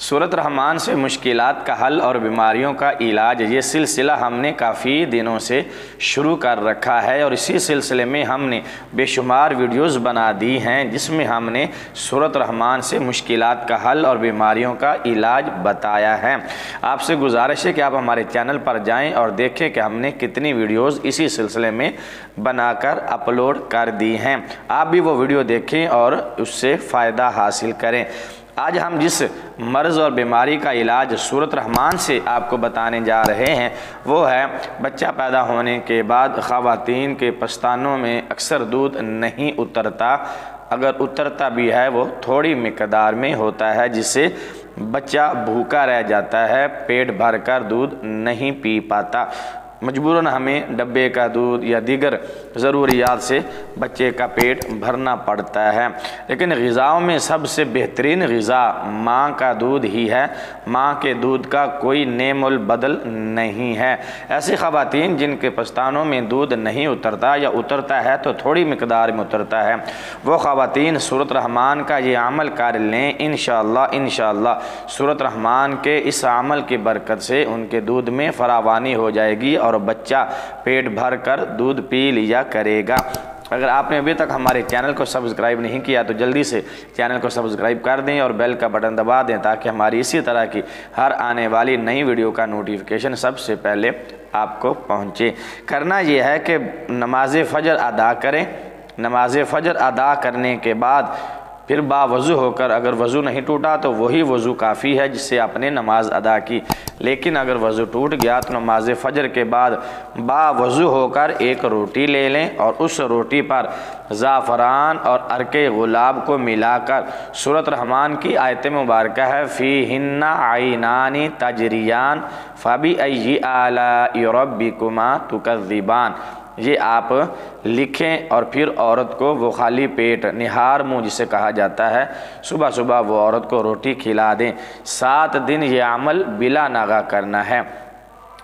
सूरत रहमान से मुश्किलात का हल और बीमारियों का इलाज, ये सिलसिला हमने काफ़ी दिनों से शुरू कर रखा है और इसी सिलसिले में हमने बेशुमार वीडियोस बना दी हैं जिसमें हमने सूरत रहमान से मुश्किलात का हल और बीमारियों का इलाज बताया है। आपसे गुजारिश है कि आप हमारे चैनल पर जाएं और देखें कि हमने कितनी वीडियोस इसी सिलसिले में बनाकर अपलोड कर दी हैं। आप भी वो वीडियो देखें और उससे फ़ायदा हासिल करें। आज हम जिस मर्ज़ और बीमारी का इलाज सूरत रहमान से आपको बताने जा रहे हैं वो है बच्चा पैदा होने के बाद ख़वातीन के पस्तानों में अक्सर दूध नहीं उतरता, अगर उतरता भी है वो थोड़ी मिकदार में होता है जिससे बच्चा भूखा रह जाता है, पेट भरकर दूध नहीं पी पाता। मजबूरन हमें डब्बे का दूध या दीगर ज़रूरियात से बच्चे का पेट भरना पड़ता है। लेकिन ग़िज़ाओं में सबसे बेहतरीन ग़िज़ा माँ का दूध ही है। माँ के दूध का कोई नेमुल बदल नहीं है। ऐसी ख़वातीन जिनके पस्तानों में दूध नहीं उतरता या उतरता है तो थोड़ी मिकदार में उतरता है, वो ख़वातीन सूरत रहमान का ये अमल कर लें। इंशाअल्लाह सूरत रहमान के इस अमल की बरकत से उनके दूध में फरावानी हो जाएगी और बच्चा पेट भर कर दूध पी लिया करेगा। अगर आपने अभी तक हमारे चैनल को सब्सक्राइब नहीं किया तो जल्दी से चैनल को सब्सक्राइब कर दें और बेल का बटन दबा दें ताकि हमारी इसी तरह की हर आने वाली नई वीडियो का नोटिफिकेशन सबसे पहले आपको पहुंचे। करना यह है कि नमाज फ़जर अदा करें। नमाज फ़जर अदा करने के बाद फिर बावज़ू होकर, अगर वज़ू नहीं टूटा तो वही वज़ू काफ़ी है जिससे आपने नमाज अदा की। लेकिन अगर वज़ू टूट गया तो नमाज फ़जर के बाद बावज़ू होकर एक रोटी ले लें और उस रोटी पर ज़ाफ़रान और अर्के गुलाब को मिलाकर सूरत रहमान की आयत मुबारक है फ़ीहिन्ना आइनानी तजरियान फ़बी अय्यि आलाइ रब्बिकुमा तुकज़्ज़िबान, ये आप लिखें और फिर औरत को वो खाली पेट निहार मुँह जिसे कहा जाता है सुबह सुबह वो औरत को रोटी खिला दें। 7 दिन ये अमल बिला नागा करना है,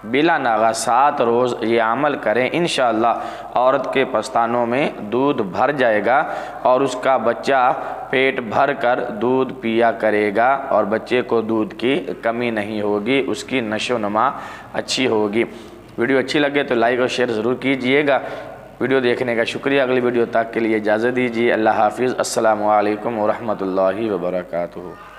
बिला नागा 7 रोज़ ये अमल करें। इंशाअल्लाह औरत के पस्तानों में दूध भर जाएगा और उसका बच्चा पेट भर कर दूध पिया करेगा और बच्चे को दूध की कमी नहीं होगी, उसकी नशो नमा अच्छी होगी। वीडियो अच्छी लगे तो लाइक और शेयर ज़रूर कीजिएगा। वीडियो देखने का शुक्रिया। अगली वीडियो तक के लिए इजाज़त दीजिए। अल्लाह हाफ़िज़। अस्सलामु अलैकुम व रहमतुल्लाहि व बरकातुहू।